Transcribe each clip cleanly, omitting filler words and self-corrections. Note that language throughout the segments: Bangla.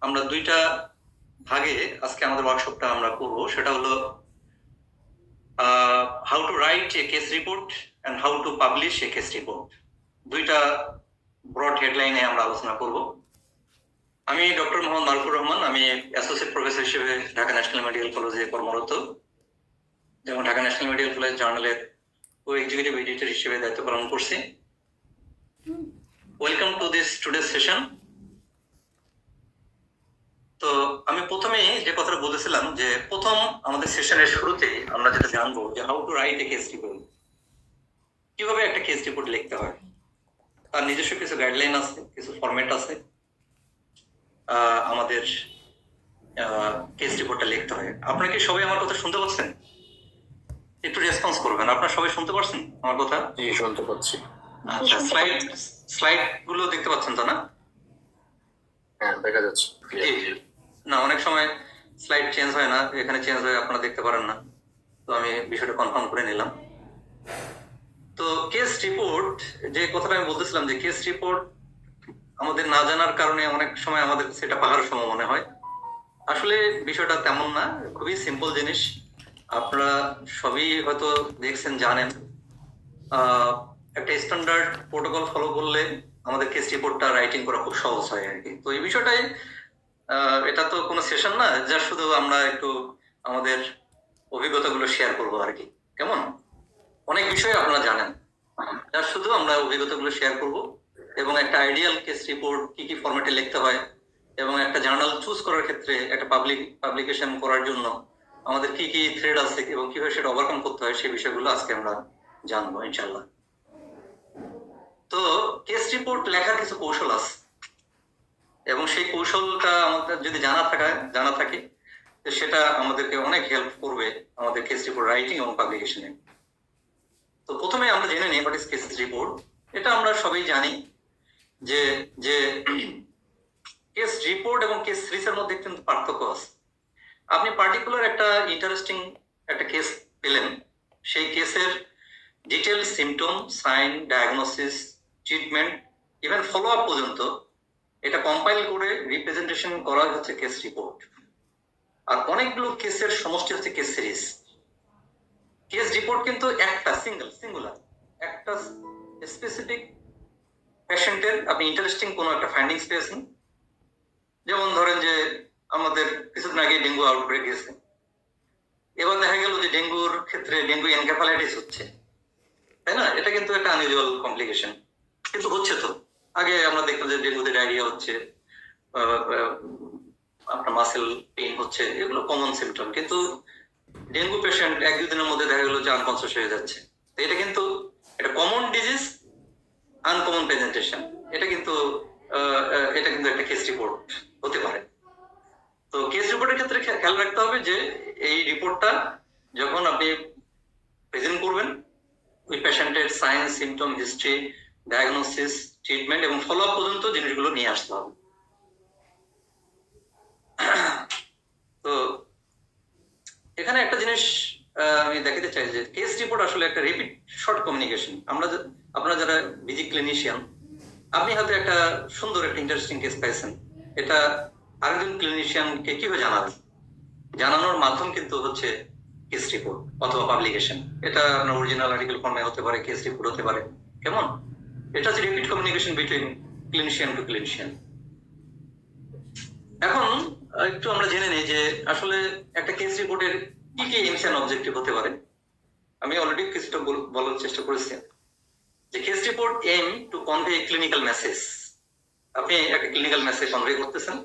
আমরা দুইটা ভাগে আজকে আমাদের ওয়ার্কশপটা আমরা করব। সেটা হলো how to write a case report and how to publish a case report. দুইটা ব্রড হেডলাইনে আমরা আলোচনা করব। আমি ডক্টর মোহাম্মদ মারুফুর রহমান, আমি অ্যাসোসিয়েট প্রফেসর হিসেবে ঢাকা ন্যাশনাল মেডিকেল কলেজে কর্মরত এবং ঢাকা ন্যাশনাল মেডিকেল কলেজ জার্নালের কো এক্সিকিউটিভ এডিটর হিসেবে দায়িত্ব পালন করছি। Welcome to this today session. তো আমি প্রথমে যে কথাটা বলেছিলাম যে প্রথম আমাদের সেশনের শুরুতে আমরা যেটা জানবো যে how to write a case report, কিভাবে একটা কেস রিপোর্ট লিখতে হয়। তার নিজস্ব কিছু গাইডলাইন আছে, কিছু ফরম্যাট আছে আমাদের কেস রিপোর্টটা লিখতে হয়। আপনারা কি সবাই আমার কথা শুনতে পাচ্ছেন? একটু রেসপন্স করবেন। আপনারা সবাই শুনতে পাচ্ছেন আমার কথা? জি, শুনতে পাচ্ছি। আচ্ছা, স্লাইড গুলো দেখতে পাচ্ছেন তো না? হ্যাঁ, দেখা যাচ্ছে। না, অনেক সময় স্লাইড চেঞ্জ হয় না, এখানে চেঞ্জ হয়, আপনারা দেখতে পারেন না। তো আমি বিষয়টা কনফার্ম করে নিলাম। তো কেস রিপোর্ট, যে কথাটা আমি বলতেছিলাম যে কেস রিপোর্ট আমাদের না জানার কারণে অনেক সময় আমাদের সেটা পাহাড় সম মনে হয়। আসলে বিষয়টা তেমন না, খুবই সিম্পল জিনিস। আপনারা সবই হয়তো দেখছেন, জানেন। একটা স্ট্যান্ডার্ড প্রোটোকল ফলো করলে আমাদের কেস রিপোর্টটা রাইটিং করা খুব সহজ হয় আর কি। তো এই বিষয়টাই, এটা তো কোনো সেশন না, যা শুধু আমরা একটু আমাদের অভিজ্ঞতাগুলো শেয়ার করবো আর কি। কেমন? অনেক বিষয় আপনারা জানেন, যা শুধু আমরা অভিজ্ঞতাগুলো শেয়ার করব এবং একটা আইডিয়াল কেস রিপোর্ট কি কি ফরম্যাটে লিখতে হয় এবং একটা জার্নাল চুজ করার ক্ষেত্রে একটা পাবলিকেশন করার জন্য আমাদের কি কি থ্রেড আছে এবং কিভাবে সেটা ওভারকাম করতে হয়, সেই বিষয়গুলো আজকে আমরা জানবো ইনশাল্লাহ। তো কেস রিপোর্ট লেখার কিছু কৌশল আছে এবং সেই কৌশলটা আমাদের যদি জানা থাকে সেটা আমাদেরকে অনেক হেল্প করবে আমাদের কেস রিপোর্ট রাইটিং এবং পাবলিকেশনে। তো প্রথমে আমরা জেনে নিই হোয়াট ইজ কেস রিপোর্ট। এটা আমরা সবাই জানি যে যে কেস রিপোর্ট এবং কেস সিরিজের মধ্যে কিন্তু পার্থক্য আছে। আপনি পার্টিকুলার একটা ইন্টারেস্টিং একটা কেস পেলেন, সেই কেসের detail symptom, sign, diagnosis, treatment, even follow up পর্যন্ত এটা কম্পাইল করে রিপ্রেজেন্টেশন করা হচ্ছে কেস রিপোর্ট। আর অনেকগুলো কেসের সমষ্টি হচ্ছে কেস সিরিজ। কেস রিপোর্ট কিন্তু একটা সিঙ্গুলার একটা স্পেসিফিক পেশেন্টের আপনি ইন্টারেস্টিং কোনো একটা ফাইন্ডিংস পেয়েছেন। যেমন ধরেন যে আমাদের কিছুদিন আগে ডেঙ্গু আউটব্রেক গেছে, এবার দেখা গেল যে ডেঙ্গুর ক্ষেত্রে ডেঙ্গু এনকেফালাইটিস হচ্ছে, তাই না? এটা কিন্তু একটা আনইউজুয়াল কমপ্লিকেশন, কিন্তু হচ্ছে তো। আগে আমরা দেখতাম যে ডেঙ্গুতে ডায়রিয়া হচ্ছে, আপনার মাসেল পেইন হচ্ছে, এগুলো কমন সিমটম। কিন্তু ডেঙ্গু পেশেন্ট এক দুদিনের মধ্যে দেখা গেল যে আনকনসিয়াস হয়ে যাচ্ছে। এটা কিন্তু একটা কমন ডিজিজ, আনকমন প্রেজেন্টেশন। এটা কিন্তু একটা কেস রিপোর্ট হতে পারে। তো কেস রিপোর্টের ক্ষেত্রে খেয়াল রাখতে হবে যে এই রিপোর্টটা যখন আপনি প্রেজেন্ট করবেন, ওই পেশেন্টের sign, symptom, history, diagnosis, treatment এবং ফলো আপ পর্যন্ত জিনিসগুলো নিয়ে আসতে হবে। তো এখানে একটা জিনিস আমি দেখাতে চাই যে কেস রিপোর্ট আসলে একটা রিপিট শর্ট কমিউনিকেশন। আপনারা যারা বিজি ক্লিনিশিয়ান, আপনি হয়তো একটা সুন্দর একটা ইন্টারেস্টিং কেস পাইছেন, এটা আরেকজন ক্লিনিশিয়ানকে কিভাবে জানাবেন? জানানোর মাধ্যম কিন্তু হচ্ছে কেস রিপোর্ট অথবা পাবলিকেশন। এটা আপনার অরিজিনাল আর্টিকেল ফর্মে হতে পারে, কেস রিপোর্ট হতে পারে। কেমন? এটা হচ্ছে repeat communication between clinician to clinician. এখন একটু আমরা জেনে নিই যে আসলে একটা কেস রিপোর্টের কি কি এইমস এন্ড অবজেক্টিভ হতে পারে। আমি অলরেডি কিছুটা বলার চেষ্টা করেছি যে case report aim to convey clinical message. আপনি একটা ক্লিনিক্যাল মেসেজ কনভে করতেছেন।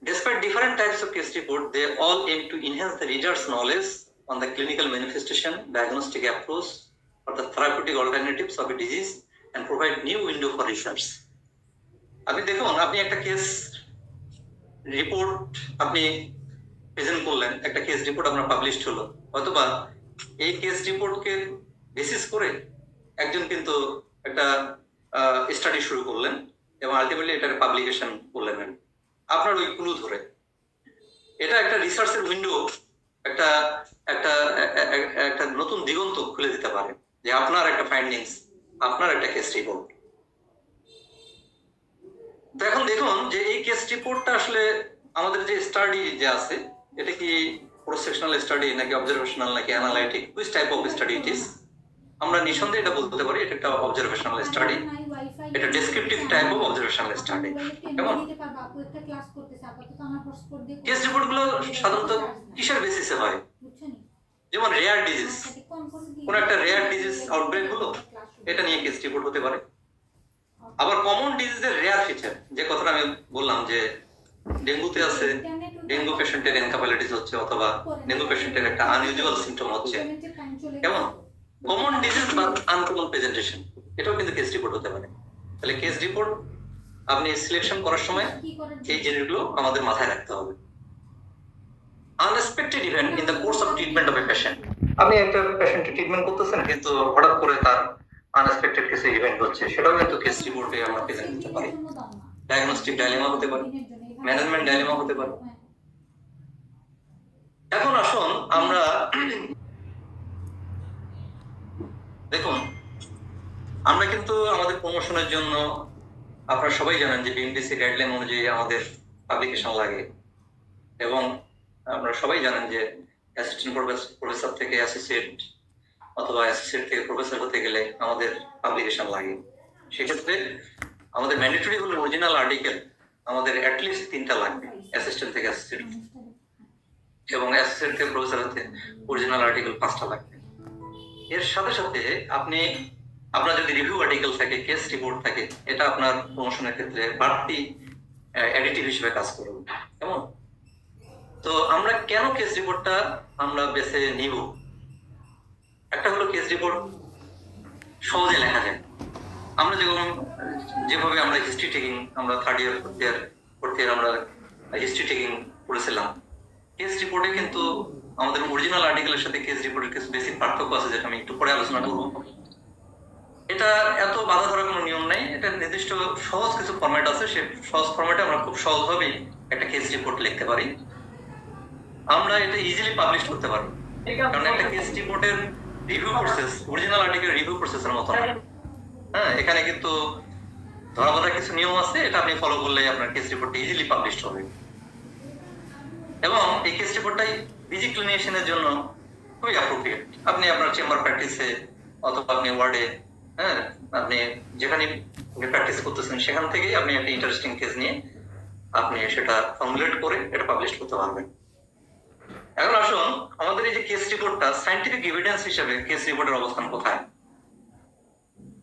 Despite different types of case report, they all aim to enhance the reader's knowledge on the clinical manifestation, diagnostic approach, or the therapeutic alternatives of a disease and provide new window for research. আপনি দেখুন, আপনি একটা কেস রিপোর্ট আপনি প্রেজেন্ট করলেন, একটা কেস রিপোর্ট আপনার পাবলিশড হলো, অথবা এই কেস রিপোর্টকে বেসিস করে একজন কিন্তু একটা স্টাডি শুরু করলেন এবং আলটিমেটলি এটার পাবলিকেশন করলেন আপনার ওই ক্লু ধরে। এটা একটা রিসার্চের উইন্ডো, একটা একটা একটা নতুন দিগন্ত খুলে দিতে পারে যে আপনার একটা ফাইন্ডিংস, আপনার একটা কেস রিপোর্ট। তো এখন দেখুন যে এই কেস রিপোর্টটা আসলে আমাদের যে স্টাডি যে আছে এটা কি প্রসেকশনাল স্টাডি নাকি অবজারভেশনাল নাকি analytic, which type of study it is? আমরা নিঃসন্দেহে এটা বলতে পারি এটা একটা অবজারভেশনাল স্টাডি, এটা descriptive type of observational study. কেমন? কেস রিপোর্টগুলো সাধারণত কিসের বেসিসে হয়? যেমন রেয়ার ডিজিজ, কোন একটা রেয়ার ডিজিজ আউটব্রেক হলো, এটা নিয়ে কেস রিপোর্ট হতে পারে। আবার কমন ডিজিজের রেয়ার ফিচার, যে কথাটা আমি বললাম যে ডেঙ্গুতে আছে, ডেঙ্গু পেশেন্টের এনকাফালাইটিস হচ্ছে অথবা ডেঙ্গু পেশেন্টের একটা আনইউজুয়াল সিম্পটম হচ্ছে, কেমন? কমন ডিজিজ বা আনকমন প্রেজেন্টেশন, এটাও কিন্তু কেস রিপোর্ট হতে পারে। তাহলে কেস রিপোর্ট আপনি সিলেকশন করার সময় এই জিনিসগুলো আমাদের মাথায় রাখতে হবে। Unexpected event in the course of treatment of a patient, আপনি একটা পেশেন্টের ট্রিটমেন্ট করতেছেন কিন্তু হঠাৎ করে তার আনএক্সপেক্টেড কিছু ইভেন্ট হচ্ছে, সেটাও কিন্তু কেস রিপোর্টে আমরা প্রেজেন্ট করতে পারি। ডায়াগনস্টিক ডাইলেমা হতে পারে, ম্যানেজমেন্ট ডাইলেমা হতে পারে। এখন আসুন আমরা দেখুন, আমরা কিন্তু আমাদের প্রমোশনের জন্য আপনারা সবাই জানেন যে বিএমডিসি গাইডলাইন অনুযায়ী আমাদের পাবলিকেশন লাগে, এবং আপনারা সবাই জানেন যে অ্যাসিস্ট্যান্ট প্রফেসর থেকে অ্যাসোসিয়েট অথবা অ্যাসোসিয়েট থেকে প্রফেসর হতে গেলে আমাদের পাবলিকেশন লাগে। সেক্ষেত্রে আমাদের ম্যান্ডেটরি হলো অরিজিনাল আর্টিকেল আমাদের অ্যাটলিস্ট 3টা লাগবে, অ্যাসিস্ট্যান্ট থেকে অ্যাসোসিয়েট, এবং অ্যাসোসিয়েট থেকে প্রফেসর হতে অরিজিনাল আর্টিকেল 5টা লাগবে। এর সাথে সাথে আপনার যদি রিভিউ আর্টিকেল থাকে, কেস রিপোর্ট থাকে, এটা আপনার প্রমোশনের ক্ষেত্রে বাড়তি অ্যাডিটিভ হিসেবে কাজ করবে। কেমন? তো আমরা কেন কেস রিপোর্টটা আমরা বেছে নিব? একটা হলো কেস রিপোর্ট সহজে লেখা যায়। আমরা যেভাবে আমরা হিস্ট্রি টেকিং, আমরা থার্ড ইয়ার ফোর্থ ইয়ার আমরা হিস্ট্রি টেকিং পড়েছিলাম, কেস রিপোর্টে কিন্তু আমাদের অরিজিনাল আর্টিকেলের সাথে কেস রিপোর্টের কিছু বেসিক পার্থক্য আছে, যেটা আমি একটু পরে আলোচনা করবো। এটা এত বাধা ধরার কোনো নিয়ম নেই, এটা নির্দিষ্ট সহজ কিছু ফরম্যাট আছে, সেই সহজ ফরম্যাটে আমরা খুব সহজভাবেই একটা কেস রিপোর্ট লিখতে পারি। আমরা এটা ইজিলি পাবলিশ করতে পারি, কারণ একটা কেস রিপোর্টের রিভিউ প্রসেস অরিজিনাল আর্টিকেলের রিভিউ প্রসেসের মতো না। হ্যাঁ, এখানে কিন্তু ধরাবাঁধা কিছু নিয়ম আছে, এটা আপনি ফলো করলে আপনার কেস রিপোর্টটা ইজিলি পাবলিশ হবে। এবং এই কেস রিপোর্টটাই পিজি ক্লিনিশিয়ানের জন্য খুবই অ্যাপ্রোপ্রিয়েট। আপনি আপনার চেম্বার প্র্যাকটিসে অথবা আপনি ওয়ার্ডে, হ্যাঁ, আপনি যেখানে প্র্যাকটিস করতেছেন সেখান থেকে আপনি একটা ইন্টারেস্টিং কেস নিয়ে আপনি সেটা ফর্মুলেট করে এটা পাবলিশ করতে পারবেন। এখন আসুন আমাদের এই যে কেস রিপোর্টটা সায়েন্টিফিক এভিডেন্স হিসেবে কেস রিপোর্টের অবস্থান কোথায়?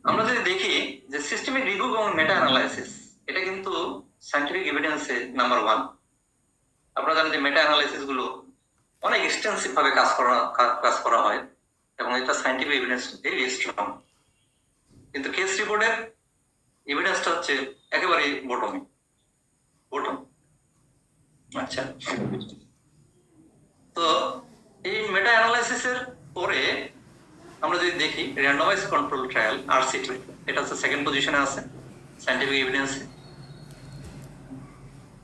আমরা যদি দেখি যে সিস্টেমিক রিভিউ এবং মেটা অ্যানালাইসিস, এটা কিন্তু সায়েন্টিফিক এভিডেন্সে নাম্বার 1। আপনারা জানেন যে মেটা অ্যানালাইসিস গুলো অনেক এক্সটেন্সিভ ভাবে কাজ করা হয় এবং এটা সায়েন্টিফিক এভিডেন্স ভেরি স্ট্রং। কিন্তু কেস রিপোর্টের এভিডেন্সটা হচ্ছে একেবারে বটম। আচ্ছা, তো এই মেটা অ্যানালাইসিসের পরে আমরা যদি দেখি র্যান্ডমাইজ কন্ট্রোল ট্রায়াল আরসিটি, এটা হচ্ছে সেকেন্ড পজিশনে আছে সায়েন্টিফিক এভিডেন্সে।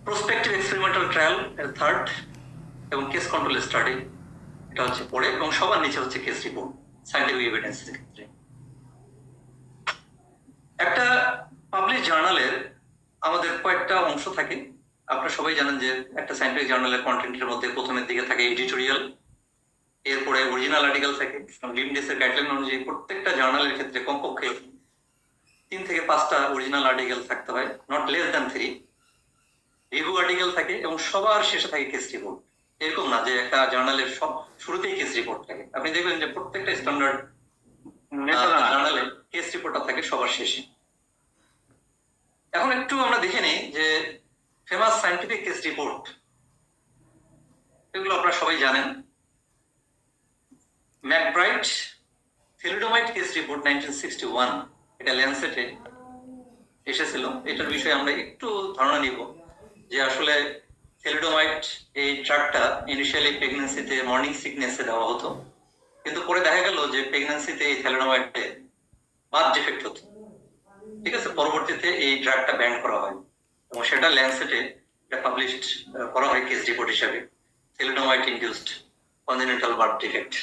প্রসপেক্টিভ এক্সপেরিমেন্টাল ট্রায়াল এর থার্ড, এবং কেস কন্ট্রোল স্টাডি এটা হচ্ছে পরে, এবং সবার নিচে হচ্ছে কেস রিপোর্ট সায়েন্টিফিক এভিডেন্সের ক্ষেত্রে। একটা পাবলিশ জার্নালের আমাদের কয়েকটা অংশ থাকে। আপনারা সবাই জানেন যে একটা সায়েন্টিফিক জার্নালের কন্টেন্টের মধ্যে প্রথমের দিকে থাকে এডিটোরিয়াল, এরপরে অরিজিনাল আর্টিকেল থাকে। বিএমডিএস-এর গাইডলাইন অনুযায়ী প্রত্যেকটা জার্নালের ক্ষেত্রে কমপক্ষে 3 থেকে 5টা অরিজিনাল আর্টিকেল থাকতে হয়, not less than 3। Review article থাকে এবং সবার শেষে থাকে কেস রিপোর্ট। এরকম না যে একটা জার্নালের সব শুরুতেই কেস রিপোর্ট থাকে। আপনি দেখবেন যে প্রত্যেকটা স্ট্যান্ডার্ড জার্নালে কেস রিপোর্টটা থাকে সবার শেষে। এখন একটু আমরা দেখে নিই যে ফেমাস সায়েন্টিফিক কেস রিপোর্ট, এগুলো আপনারা সবাই জানেন। ম্যাকব্রাইট থ্যালিডোমাইড কেস রিপোর্ট 1961, এটা ল্যান্সেটে এসেছিল। এটার বিষয়ে আমরা একটু ধারণা নিব যে আসলে থ্যালিডোমাইড এই ড্রাগটা ইনিশিয়ালি প্রেগন্যান্সিতে মর্নিং সিকনেসে দেওয়া হতো, কিন্তু পরে দেখা গেল যে প্রেগন্যান্সিতে এই থ্যালিডোমাইডে বার্থ ডিফেক্ট হতো। ঠিক আছে, পরবর্তীতে এই ড্রাগটা ব্যান করা হয় এবং সেটা ল্যান্সেটে পাবলিশড করা হয় কেস রিপোর্ট হিসাবে, thalidomide induced congenital birth defect.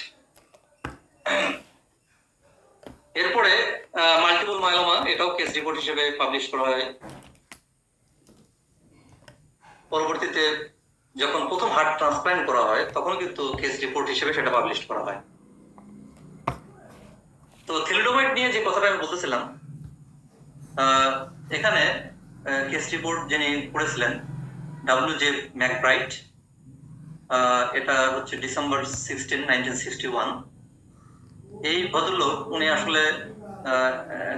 এরপরে মাল্টিপল মায়োলোমা, এটাও কেস রিপোর্ট হিসেবে পাবলিশ করা হয়। পরবর্তীতে যখন প্রথম হার্ট ট্রান্সপ্ল্যান্ট করা হয় তখন কিন্তু কেস রিপোর্ট হিসেবে সেটা পাবলিশ করা হয়। তো থ্যালিডোমাইড নিয়ে যে কথাটা আমি বলতেছিলাম, এখানে কেস রিপোর্ট যিনি করেছিলেন W.J. ম্যাকব্রাইট, এটা হচ্ছে ডিসেম্বর 16, 1961। এই ভদ্রলোক উনি আসলে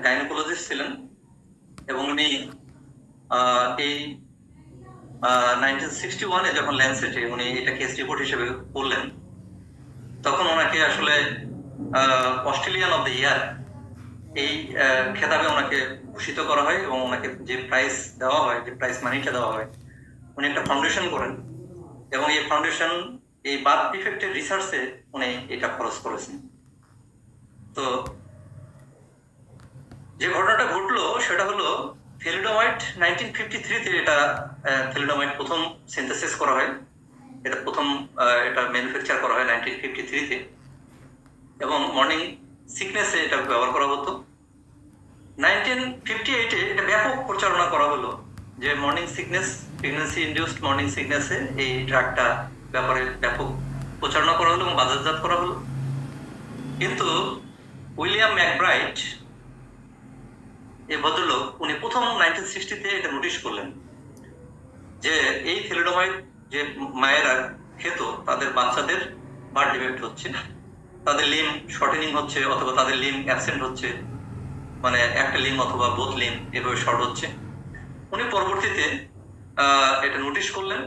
গাইনোকোলজিস্ট ছিলেন এবং উনি এই 1961-এ যখন ল্যান্সেটে উনি এটা কেস রিপোর্ট হিসেবে বললেন, তখন ওনাকে আসলে অস্ট্রেলিয়ান অফ দ্য ইয়ার এই খেতাবে ওনাকে ভূষিত করা হয় এবং ওনাকে যে প্রাইজ দেওয়া হয়, যে প্রাইজ মানিটা দেওয়া হয়, উনি একটা ফাউন্ডেশন করেন এবং এই ফাউন্ডেশন এই বার্থ ডিফেক্টের রিসার্চে উনি এটা খরচ করেছেন। তো যে ঘটনাটা ঘটলো সেটা হলো থ্যালিডোমাইড 1953-তে এটা থ্যালিডোমাইড প্রথম সিনথেসিস করা হয়, এটা প্রথম এটা ম্যানুফ্যাকচার করা হয় 1953-তে এবং মর্নিং সিকনেসে এটা ব্যবহার করা হতো। 1958-এ এটা ব্যাপক প্রচারণা করা হলো যে morning sickness, pregnancy induced morning সিকনেসে এই ড্রাগটা ব্যাপারে ব্যাপক প্রচারণা করা হলো এবং বাজারজাত করা হলো। কিন্তু উইলিয়াম ম্যাকব্রাইট এই ভদ্রলোক উনি প্রথম 1960-তে এটা নোটিশ করলেন যে এই থ্যালিডোমাইড যে মায়েরা খেত তাদের বাচ্চাদের বার্থ ডিফেক্ট হচ্ছে, তাদের লিম শর্টেনিং হচ্ছে অথবা তাদের লিম অ্যাবসেন্ট হচ্ছে, মানে একটা লিম অথবা বোথ লিম এভাবে শর্ট হচ্ছে। উনি পরবর্তীতে এটা নোটিশ করলেন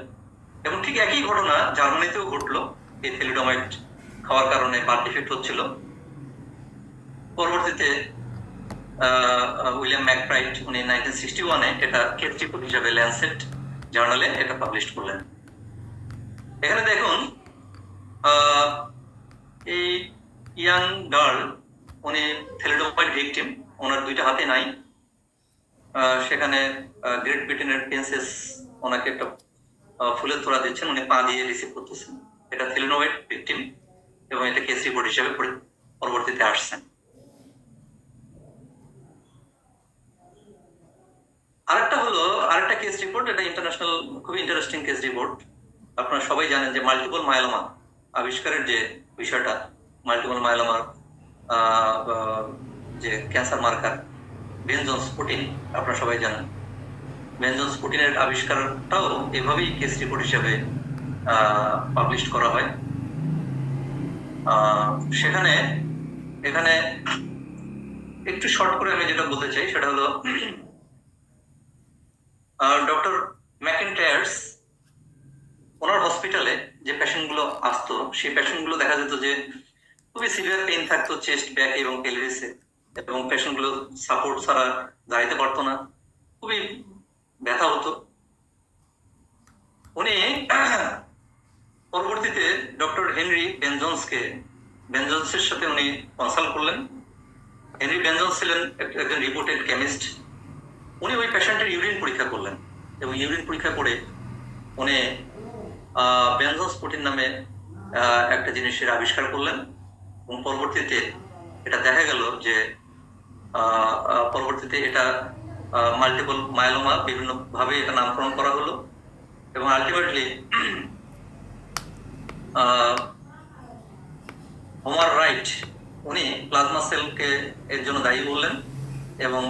এবং ঠিক একই ঘটনা জার্মানিতেও ঘটলো, এই থ্যালিডোমাইড খাওয়ার কারণে বার্থ ডিফেক্ট হচ্ছিল। পরবর্তীতে উইলিয়াম ম্যাকব্রাইট উনি 1961-এ এটা কেস রিপোর্ট হিসাবে ল্যান্সেট জার্নালে এটা পাবলিশ করলেন। এখানে দেখুন এই ইয়াং গার্ল উনি থ্যালিডোমাইড ভিকটিম, ওনার দুইটা হাতে নাই। সেখানে গ্রেট ব্রিটেনের প্রিন্সেস ওনাকে একটা ফুলের তোড়া দিচ্ছেন, উনি পা দিয়ে রিসিভ করতেছেন। এটা থ্যালিডোমাইড ভিকটিম এবং এটা কেস রিপোর্ট হিসেবে পরবর্তীতে আসছেন। আরেকটা কেস রিপোর্ট, এটা ইন্টারন্যাশনাল খুবই ইন্টারেস্টিং কেস রিপোর্ট। আপনারা সবাই জানেন যে মাল্টিপল মায়োলোমা আবিষ্কারের যে বিষয়টা, মাল্টিপল মায়োলোমার যে cancer marker Bence Jones protein, আপনারা সবাই জানেন বেন জনস প্রোটিনের আবিষ্কারটাও এভাবেই কেস রিপোর্ট হিসেবে পাবলিশ করা হয়। এখানে একটু শর্ট করে আমি যেটা বলতে চাই সেটা হলো ডক্টর ম্যাকিনটায়ার্স ওনার হসপিটালে যে পেশেন্টগুলো আসতো সেই পেশেন্টগুলো দেখা যেত যে খুবই সিভিয়ার পেইন থাকতো চেস্ট, ব্যাক এবং পেলভিসে, এবং পেশেন্টগুলো সাপোর্ট ছাড়া দাঁড়াইতে পারতো না, খুবই ব্যথা হতো। উনি পরবর্তীতে ডক্টর হেনরি বেন জনসের সাথে উনি কনসাল্ট করলেন। হেনরি বেন জনস ছিলেন একজন রিপোর্টেড কেমিস্ট। উনি ওই পেশেন্টের ইউরিন পরীক্ষা করলেন এবং ইউরিন পরীক্ষা করে উনি বেন জনস প্রোটিন নামে একটা জিনিসের আবিষ্কার করলেন এবং পরবর্তীতে এটা দেখা গেল যে পরবর্তীতে এটা মাল্টিপল মায়োলোমা বিভিন্ন ভাবে এটা নামকরণ করা হলো এবং আলটিমেটলি হোমার রাইট উনি প্লাজমা সেলকে এর জন্য দায়ী বললেন এবং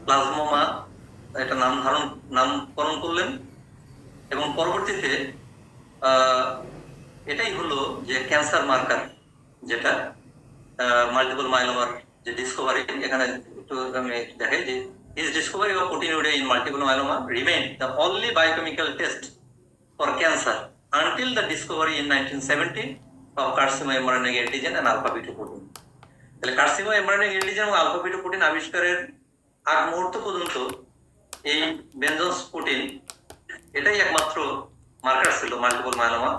প্লাজমোমা এটা নামকরণ করলেন এবং পরবর্তীতে এটাই হলো যে ক্যান্সার মার্কার, যেটা মাল্টিপল মায়োলোমার যে ডিসকভারি। এখানে একটু আমি দেখাই যে his discovery of proteinuria in multiple myeloma remained the only biochemical test for cancer until the discovery in 1970 of carcinoembryonic antigen and alpha fetoprotein. তাহলে carcinoembryonic antigen এবং alpha fetoprotein আবিষ্কারের আগ মুহূর্ত পর্যন্ত এই বেন জনস প্রোটিন এটাই একমাত্র মার্কার ছিল মাল্টিপল মায়োলোমা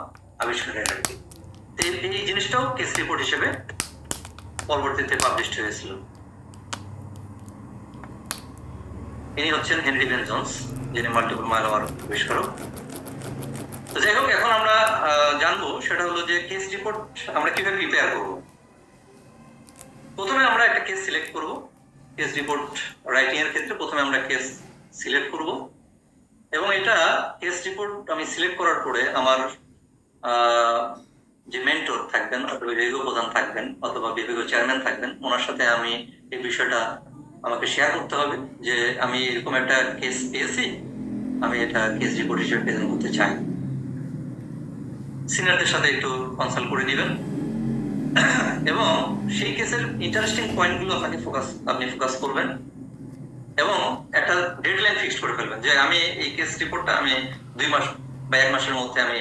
আবিষ্কারের আর কি। এই জিনিসটাও কেস রিপোর্ট হিসেবে পরবর্তীতে পাবলিশ হয়েছিল। ইনি হচ্ছেন হেনরি বেন জনস, যিনি মাল্টিপল মায়োলোমার আবিষ্কারক। তো যাই হোক, এখন আমরা জানবো সেটা হলো যে কেস রিপোর্ট আমরা কিভাবে প্রিপেয়ার করবো। প্রথমে আমরা একটা কেস সিলেক্ট করব। কেস রিপোর্ট রাইটিং এর ক্ষেত্রে প্রথমে আমরা কেস সিলেক্ট করব এবং এটা কেস রিপোর্ট আমি সিলেক্ট করার পরে আমার আহ, যে মেন্টর থাকবেন অথবা বিভাগীয় প্রধান থাকবেন অথবা বিভাগীয় চেয়ারম্যান থাকবেন, ওনার সাথে আমি এই বিষয়টা আমাকে শেয়ার করতে হবে যে আমি এরকম একটা কেস পেয়েছি, আমি এটা কেস রিপোর্ট হিসেবে প্রেজেন্ট করতে চাই। সিনিয়রদের সাথে একটু কনসাল্ট করে দিবেন এবং সেই কেসের ইন্টারেস্টিং পয়েন্টগুলো আপনি ফোকাস করবেন এবং একটা ডেডলাইন ফিক্সড করে ফেলবেন যে আমি এই কেস রিপোর্টটা আমি 2 মাস বা 1 মাসের মধ্যে আমি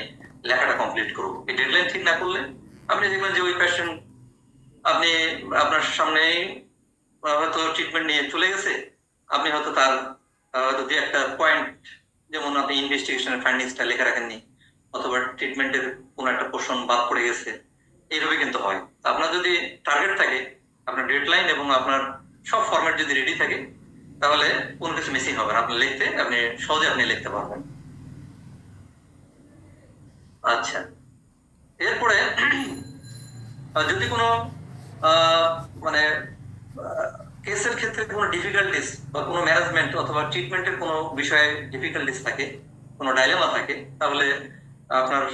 লেখাটা কমপ্লিট করবো। এই ডেডলাইন ঠিক না করলে আপনি দেখবেন যে ওই পেশেন্ট আপনি আপনার সামনে হয়তো ট্রিটমেন্ট নিয়ে চলে গেছে, আপনি হয়তো তার হয়তো যে একটা পয়েন্ট, যেমন আপনি ইনভেস্টিগেশনের ফাইন্ডিংসটা লেখা রাখেননি অথবা ট্রিটমেন্টের কোনো একটা পোর্শন বাদ পড়ে গেছে, এইভাবে কিন্তু হয়। আপনার যদি টার্গেট থাকে, আপনার ডেডলাইন এবং আপনার সব ফরম্যাট যদি রেডি থাকে, তাহলে কোনো কিছু মিসিং হবে না, আপনার লিখতে আপনি সহজে আপনি লিখতে পারবেন। আচ্ছা, এরপরে যদি কোনো মানে কেসের ক্ষেত্রে কোনো ডিফিকাল্টিস বা কোনো ম্যানেজমেন্ট অথবা ট্রিটমেন্টের কোনো বিষয়ে ডিফিকাল্টিস থাকে, কোনো ডাইলেমা থাকে, তাহলে আপনার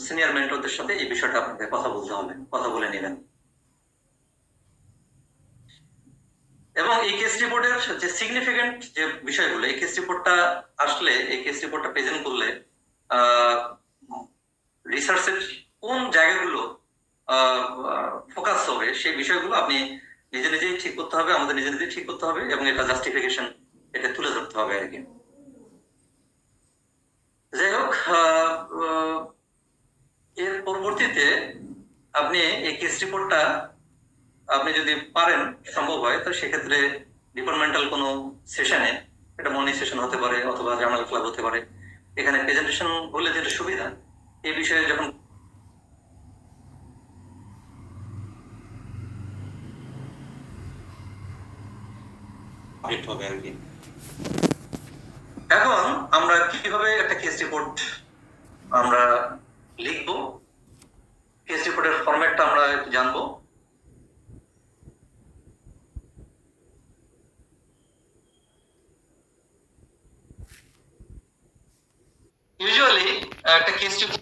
সিনিয়র মেন্টরদের সাথে এই বিষয়টা আপনাকে কথা বলতে হবে, কথা বলে নেবেন। এবং এই কেস রিপোর্টের যে সিগনিফিকেন্ট যে বিষয়গুলো, এই কেস রিপোর্টটা আসলে, এই কেস রিপোর্টটা প্রেজেন্ট করলে রিসার্চের কোন জায়গাগুলো ফোকাস হবে, সেই বিষয়গুলো আপনি নিজে নিজেই ঠিক করতে হবে, আমাদের নিজে নিজেই ঠিক করতে হবে এবং এটা জাস্টিফিকেশন এটা তুলে ধরতে হবে আর কি। যাই হোক, এর পরবর্তীতে আপনি এই কেস রিপোর্টটা আপনি যদি পারেন, সম্ভব হয়, তো সেক্ষেত্রে ডিপার্টমেন্টাল কোনো সেশনে, এটা মর্নিং সেশন হতে পারে অথবা জার্নাল ক্লাব হতে পারে, এখানে প্রেজেন্টেশন বললে যেটা সুবিধা, এই বিষয়ে যখন হবে আর কি। এখন আমরা কিভাবে একটা কেস রিপোর্ট আমরা লিখবো, কেস রিপোর্টের ফরম্যাটটা আমরা একটু জানবো। ইউজুয়ালি একটা কেস রিপোর্ট